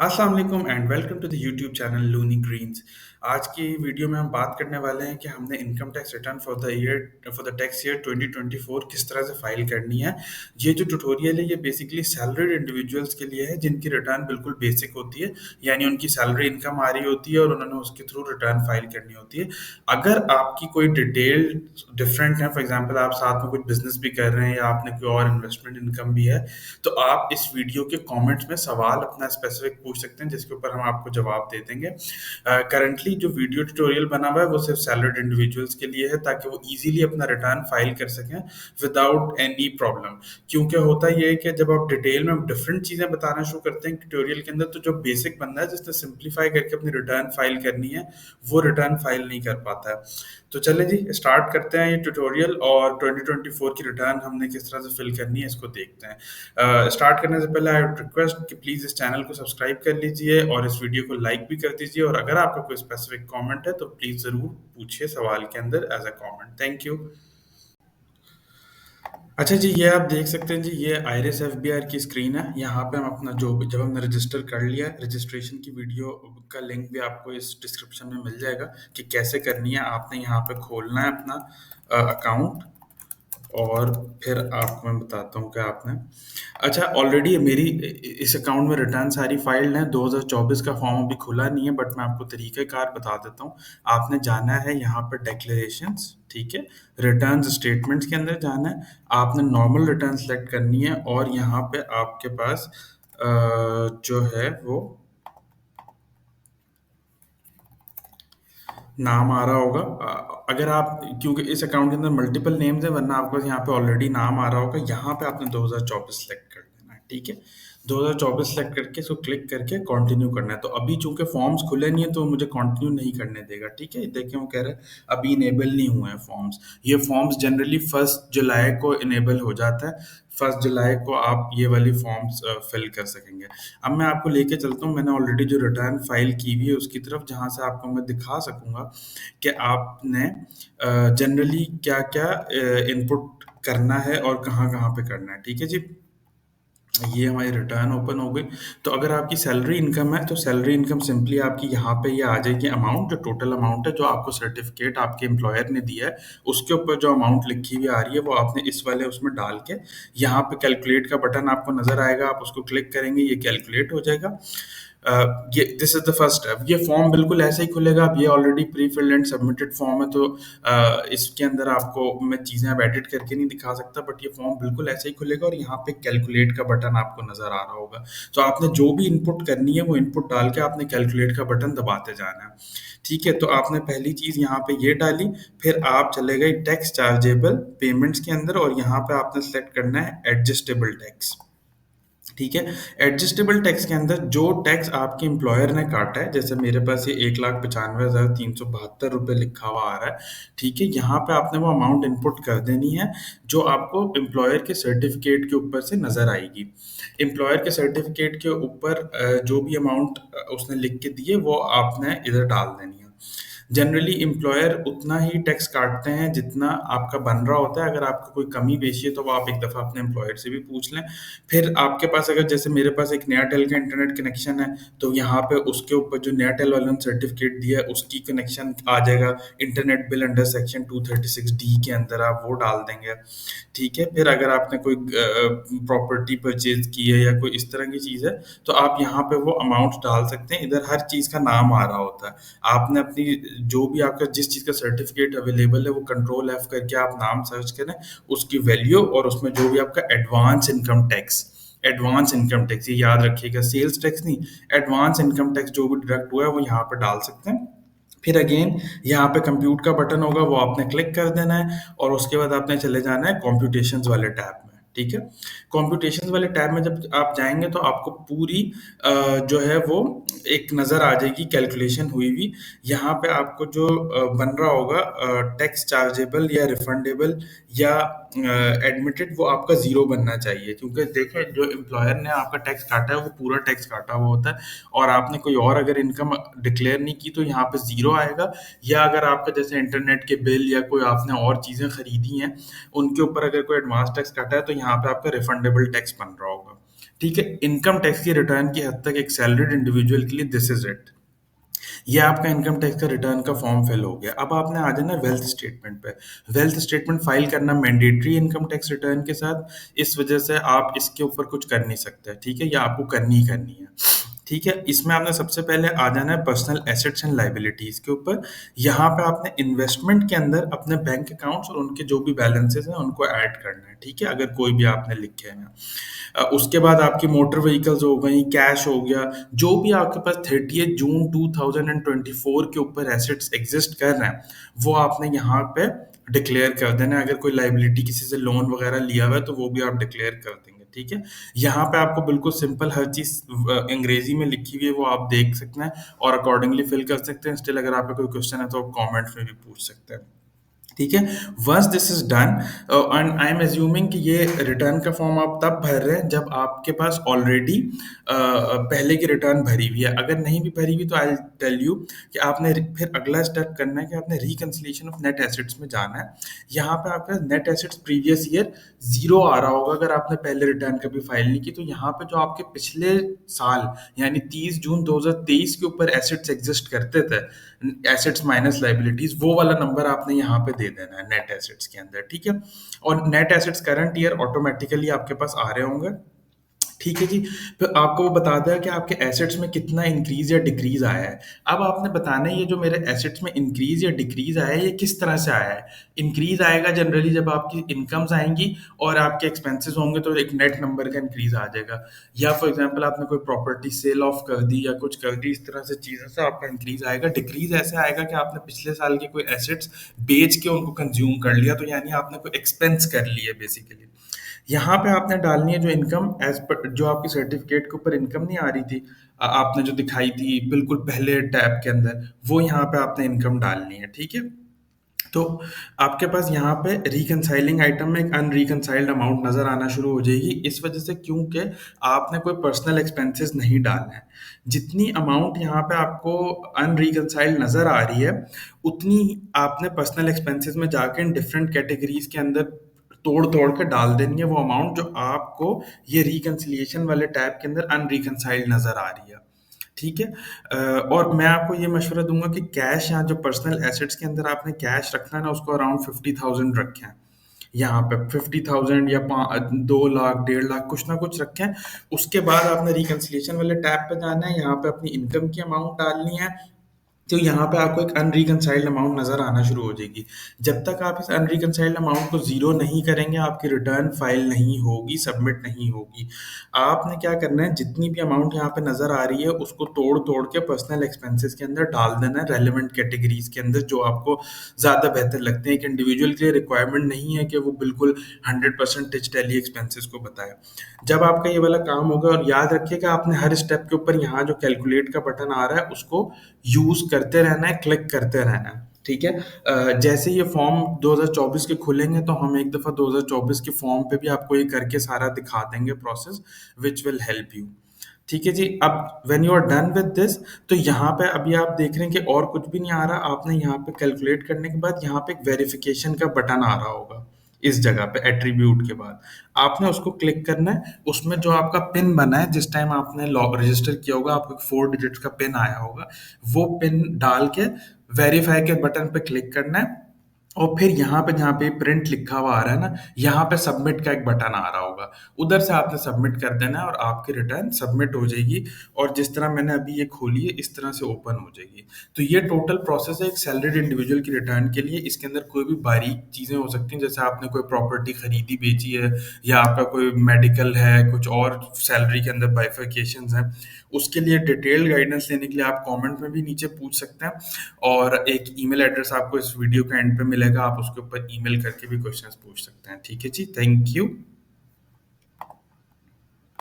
अस्सलाम वालेकुम and welcome to the YouTube channel Loony Greens. आज की वीडियो में हम बात करने वाले हैं कि हमने income tax return for the tax year 2024 किस तरह से फाइल करनी है। ये जो ट्यूटोरियल है ये बेसिकली सैलरीड इंडिविजुअल्स के लिए है जिनकी रिटर्न बिल्कुल बेसिक होती है, यानी उनकी सैलरी इनकम आ रही होती है और उन्होंने उसके थ्रू रिटर्न फाइल करनी होती है। अगर आपकी कोई डिटेल डिफरेंट है, फॉर एग्जांपल आप साथ में कुछ बिजनेस भी कर रहे हैं या आपने कोई और इन्वेस्टमेंट इनकम भी है, तो आप इस वीडियो के कमेंट्स में सवाल अपना स्पेसिफिक पूछ सकते हैं जिसके ऊपर हम आपको जवाब दे देंगे। करंटली जो वीडियो ट्यूटोरियल बना हुआ है वो सिर्फ सैलरीड इंडिविजुअल्स के लिए है ताकि वो इजीली अपना रिटर्न फाइल कर सकें विदाउट एनी प्रॉब्लम। क्योंकि होता ये है कि जब आप डिटेल में डिफरेंट चीज़ें बताना शुरू करते हैं ट्यूटोरियल के अंदर, तो जो बेसिक बंदा है जिसने सिंप्लीफाई करके अपनी रिटर्न फाइल करनी है वो रिटर्न फाइल नहीं कर पाता है। तो चले जी स्टार्ट करते हैं ये ट्यूटोरियल और 2024 की रिटर्न हमने किस तरह से फिल करनी है इसको देखते हैं। स्टार्ट करने से पहले आई रिक्वेस्ट कि प्लीज़ इस चैनल को सब्सक्राइब कर लीजिए और इस वीडियो को लाइक भी कर दीजिए, और अगर आपका कोई स्पेसिफिक कमेंट है तो प्लीज़ ज़रूर पूछिए सवाल के अंदर as a comment. Thank you. अच्छा जी, ये आप देख सकते हैं जी, ये आइरिस एफबीआर की स्क्रीन है। यहाँ पे हम अपना जो जब हमने रजिस्टर कर लिया, रजिस्ट्रेशन की वीडियो का लिंक भी आपको इस डिस्क्रिप्शन में मिल जाएगा कि कैसे करनी है। आपने यहाँ पे खोलना है अपना अकाउंट, और फिर आपको मैं बताता हूँ क्या आपने। अच्छा, ऑलरेडी मेरी इस अकाउंट में रिटर्न सारी फाइल्ड हैं। 2024 का फॉर्म अभी खुला नहीं है, बट मैं आपको तरीक़ेकार बता देता हूँ। आपने जाना है यहाँ पर डिक्लेरेशंस, ठीक है? रिटर्न्स स्टेटमेंट्स के अंदर जाना है। आपने नॉर्मल रिटर्न सेलेक्ट करनी है और यहाँ पे आपके पास जो है वो नाम आ रहा होगा। अगर आप, क्योंकि इस अकाउंट के अंदर मल्टीपल नेम्स हैं, वरना आपको यहाँ पे ऑलरेडी नाम आ रहा होगा। यहाँ पे आपने 2024 सेलेक्ट कर देना है, ठीक है? 2024 सेलेक्ट करके इसको क्लिक करके कंटिन्यू करना है। तो अभी चूंकि फॉर्म्स खुले नहीं है तो मुझे कंटिन्यू नहीं करने देगा, ठीक है? देखिए वो कह रहा है अभी इनेबल नहीं हुए हैं फॉर्म्स। ये फॉर्म्स जनरली 1 जुलाई को इनेबल हो जाता है। 1 जुलाई को आप ये वाली फॉर्म्स फिल कर सकेंगे। अब मैं आपको लेके चलता हूँ, मैंने ऑलरेडी जो रिटर्न फाइल की हुई है उसकी तरफ, जहाँ से आपको मैं दिखा सकूंगा कि आपने जनरली क्या-क्या इनपुट करना है और कहाँ-कहाँ पे करना है, ठीक है जी? ये हमारी रिटर्न ओपन हो गई। तो अगर आपकी सैलरी इनकम है तो सैलरी इनकम सिंपली आपकी यहाँ पे ये आ जाएगी अमाउंट, जो टोटल अमाउंट है जो आपको सर्टिफिकेट आपके एम्प्लॉयर ने दिया है, उसके ऊपर जो अमाउंट लिखी हुई आ रही है वो आपने इस वाले उसमें डाल के यहाँ पे कैलकुलेट का बटन आपको नज़र आएगा, आप उसको क्लिक करेंगे, ये कैलकुलेट हो जाएगा। ये this is the first step. ये फॉर्म बिल्कुल ऐसे ही खुलेगा। अब ये already pre filled and submitted form है, तो इसके अंदर आपको मैं चीज़ें अब एडिट करके नहीं दिखा सकता, बट ये फॉर्म बिल्कुल ऐसे ही खुलेगा और यहाँ पे कैलकुलेट का बटन आपको नज़र आ रहा होगा। तो आपने जो भी इनपुट करनी है वो इनपुट डाल के आपने कैलकुलेट का बटन दबाते जाना है, ठीक है? तो आपने पहली चीज़ यहाँ पे ये डाली, फिर आप चले गए टैक्स चार्जेबल पेमेंट्स के अंदर और यहाँ पे आपने सेलेक्ट करना है एडजस्टेबल टैक्स, ठीक है? एडजस्टेबल टैक्स के अंदर जो टैक्स आपके एम्प्लॉयर ने काटा है, जैसे मेरे पास ये 1,95,372 रुपए लिखा हुआ आ रहा है, ठीक है? यहाँ पे आपने वो अमाउंट इनपुट कर देनी है जो आपको एम्प्लॉयर के सर्टिफिकेट के ऊपर से नज़र आएगी। एम्प्लॉयर के सर्टिफिकेट के ऊपर जो भी अमाउंट उसने लिख के दी है वो आपने इधर डाल देनी है। जनरली एम्प्लॉयर उतना ही टैक्स काटते हैं जितना आपका बन रहा होता है। अगर आपको कोई कमी पेशी है तो वो आप एक दफ़ा अपने एम्प्लॉयर से भी पूछ लें। फिर आपके पास, अगर जैसे मेरे पास एक नयाटेल का इंटरनेट कनेक्शन है, तो यहाँ पे उसके ऊपर जो नयाटेल वालों ने सर्टिफिकेट दिया है उसकी कनेक्शन आ जाएगा। Internet bill under section 236D के अंदर आप वो डाल देंगे, ठीक है? फिर अगर आपने कोई प्रॉपर्टी परचेज की है या कोई इस तरह की चीज़ है तो आप यहाँ पे वो अमाउंट डाल सकते हैं। इधर हर चीज़ का नाम आ रहा होता है। आपने अपनी जो भी आपका जिस चीज़ का सर्टिफिकेट अवेलेबल है वो कंट्रोल F करके आप नाम सर्च करें, उसकी वैल्यू और उसमें जो भी आपका एडवांस इनकम टैक्स, ये याद रखिएगा, सेल्स टैक्स नहीं, एडवांस इनकम टैक्स जो भी डिडक्ट हुआ है वो यहाँ पर डाल सकते हैं। फिर अगेन यहाँ पे कंप्यूट का बटन होगा, वो आपने क्लिक कर देना है और उसके बाद आपने चले जाना है कॉम्प्यूटेशंस वाले टैब में, ठीक है? कॉम्प्यूटेशंस वाले टैब में जब आप जाएंगे तो आपको पूरी जो है वो एक नज़र आ जाएगी कैलकुलेशन हुई हुई। यहाँ पे आपको जो बन रहा होगा टैक्स चार्जेबल या रिफंडेबल या एडमिटेड, वो आपका ज़ीरो बनना चाहिए, क्योंकि देखें जो एम्प्लॉयर ने आपका टैक्स काटा है वो पूरा टैक्स काटा हुआ होता है और आपने कोई और अगर इनकम डिक्लेयर नहीं की तो यहाँ पे ज़ीरो आएगा। या अगर आपका जैसे इंटरनेट के बिल या कोई आपने और चीज़ें खरीदी हैं उनके ऊपर अगर कोई एडवांस टैक्स काटा है तो यहाँ पे आपका रिफंडेबल टैक्स बन रहा होगा, ठीक है, इनकम टैक्स की रिटर्न की हद तक एक सैलरीड इंडिविजुअल के लिए दिस इज इट। ये आपका इनकम टैक्स का रिटर्न का फॉर्म फिल हो गया। अब आपने आ जाना वेल्थ स्टेटमेंट पे। वेल्थ स्टेटमेंट फाइल करना मैंडेटरी इनकम टैक्स रिटर्न के साथ। इस वजह से आप इसके ऊपर कुछ कर नहीं सकते, ठीक है, या आपको करनी ही करनी है। ठीक है, इसमें आपने सबसे पहले आ जाना है पर्सनल एसेट्स एंड लाइबिलिटीज के ऊपर। यहाँ पे आपने इन्वेस्टमेंट के अंदर अपने बैंक अकाउंट्स और उनके जो भी बैलेंसेस हैं उनको ऐड करना है, ठीक है, अगर कोई भी आपने लिखे हैं। उसके बाद आपकी मोटर व्हीकल्स हो गई, कैश हो गया, जो भी आपके पास 30 जून 2024 के ऊपर एसेट्स एग्जिस्ट कर रहे हैं, वो आपने यहाँ पे डिक्लेयर कर देना है। अगर कोई लाइबिलिटी किसी से लोन वगैरह लिया हुआ है तो वो भी आप डिक्लेयर कर देंगे, ठीक है। यहाँ पे आपको बिल्कुल सिंपल हर चीज़ अंग्रेजी में लिखी हुई है, वो आप देख सकते हैं और अकॉर्डिंगली फिल कर सकते हैं। स्टिल अगर आपका कोई क्वेश्चन है तो आप कमेंट में भी पूछ सकते हैं, ठीक है। Once this is done and I am assuming कि ये रिटर्न का फॉर्म आप तब भर रहे हैं जब आपके पास ऑलरेडी पहले की रिटर्न भरी हुई है। अगर नहीं भी भरी हुई तो आई टेल यू कि आपने फिर अगला स्टेप करना है कि आपने रिकंसिलिएशन ऑफ नेट एसेट्स में जाना है। यहाँ पे आपका net assets previous year zero आ रहा होगा अगर आपने पहले रिटर्न कभी फाइल नहीं की। तो यहाँ पे जो आपके पिछले साल यानी 30 जून 2023 के ऊपर एसेट्स एग्जिस्ट करते थे, एसेट्स माइनस लाइबिलिटीज, वो वाला नंबर आपने यहाँ पे दे देना है नेट एसेट्स के अंदर, ठीक है। और net assets current year automatically आपके पास आ रहे होंगे, ठीक है जी। फिर आपको वो बता दिया कि आपके एसेट्स में कितना इंक्रीज या डिक्रीज आया है। अब आपने बताना है ये जो मेरे एसेट्स में इंक्रीज या डिक्रीज आया है ये किस तरह से आया है। इंक्रीज आएगा जनरली जब आपकी इनकम्स आएंगी और आपके एक्सपेंसेस होंगे तो एक नेट नंबर का इंक्रीज आ जाएगा। या फॉर एग्जांपल आपने कोई प्रॉपर्टी सेल ऑफ कर दी या कुछ कर दी, इस तरह से चीज़ों से आपका इंक्रीज आएगा। डिक्रीज ऐसे आएगा कि आपने पिछले साल के कोई एसेट्स बेच के उनको कंज्यूम कर लिया, तो यानी आपने कोई एक्सपेंस कर लिया बेसिकली। यहाँ पे आपने डालनी है जो इनकम एज पर जो आपकी सर्टिफिकेट के ऊपर इनकम नहीं आ रही थी, आपने जो दिखाई थी बिल्कुल पहले टैब के अंदर, वो यहाँ पे आपने इनकम डालनी है, ठीक है। तो आपके पास यहाँ पे रिकंसाइलिंग आइटम में एक अनरिकंसाइल्ड अमाउंट नजर आना शुरू हो जाएगी, इस वजह से क्योंकि आपने कोई पर्सनल एक्सपेंसेस नहीं डालना है। जितनी अमाउंट यहाँ पे आपको अनरिकंसाइल्ड नजर आ रही है उतनी आपने पर्सनल एक्सपेंसेस में जाके इन डिफरेंट कैटेगरीज के अंदर तोड़ तोड़ के डाल देंगे वो अमाउंट जो आपको ये रिकंसिलिएशन वाले टैब के अंदर अनरिकंसाइल्ड नजर आ रही है, ठीक है। और मैं आपको ये मशवरा दूंगा कि कैश यहाँ जो पर्सनल एसेट्स के अंदर आपने कैश रखना है ना उसको अराउंड 50,000 रखें। यहाँ पे 50,000 या 2 लाख 1.5 लाख कुछ ना कुछ रखें। उसके बाद आपने रिकंसिलिएशन वाले टैब पे जाना है, यहाँ पे अपनी इनकम की अमाउंट डालनी है। तो यहाँ पे आपको एक अनरिकंसाइल्ड अमाउंट नजर आना शुरू हो जाएगी। जब तक आप इस अनरिकंसाइल्ड अमाउंट को जीरो नहीं करेंगे आपकी रिटर्न फाइल नहीं होगी, सबमिट नहीं होगी। आपने क्या करना है, जितनी भी अमाउंट यहाँ पे नजर आ रही है उसको तोड़ तोड़ के पर्सनल एक्सपेंसेस के अंदर डाल देना है, रेलिवेंट कैटेगरीज के अंदर जो आपको ज्यादा बेहतर लगते हैं। एक इंडिविजुअल के लिए रिक्वायरमेंट नहीं है कि वो बिल्कुल 100% टैली एक्सपेंसेस को बताए। जब आपका ये वाला काम होगा, और याद रखिएगा आपने हर स्टेप के ऊपर यहाँ जो कैलकुलेट का बटन आ रहा है उसको यूज करते रहना है, क्लिक करते रहना है, ठीक है। जैसे ये फॉर्म 2024 के खुलेंगे तो हम एक दफा 2024 के फॉर्म पे भी आपको ये करके सारा दिखा देंगे process, which will help you, ठीक है जी। अब when you are done with this, तो यहाँ पे अभी आप देख रहे हैं कि और कुछ भी नहीं आ रहा। आपने यहाँ पे कैलकुलेट करने के बाद यहाँ पे एक वेरिफिकेशन का बटन आ रहा होगा इस जगह पे एट्रीब्यूट के बाद, आपने उसको क्लिक करना है। उसमें जो आपका पिन बना है जिस टाइम आपने लॉग रजिस्टर किया होगा आपको 4 डिजिट्स का पिन आया होगा, वो पिन डाल के वेरीफाई के बटन पे क्लिक करना है। और फिर यहाँ पे जहाँ पे प्रिंट लिखा हुआ आ रहा है ना, यहाँ पे सबमिट का एक बटन आ रहा होगा, उधर से आपने सबमिट कर देना है और आपकी रिटर्न सबमिट हो जाएगी। और जिस तरह मैंने अभी ये खोली है इस तरह से ओपन हो जाएगी। तो ये टोटल प्रोसेस है एक सैलरीड इंडिविजुअल की रिटर्न के लिए। इसके अंदर कोई भी बारीक चीज़ें हो सकती हैं, जैसे आपने कोई प्रॉपर्टी खरीदी बेची है या आपका कोई मेडिकल है, कुछ और सैलरी के अंदर बाइफिकेशंस हैं, उसके लिए डिटेल्ड गाइडेंस लेने के लिए आप कमेंट में भी नीचे पूछ सकते हैं। और एक ईमेल एड्रेस आपको इस वीडियो के एंड पे मिलेगा, आप उसके ऊपर ईमेल करके भी क्वेश्चंस पूछ सकते हैं, ठीक है जी। Thank you.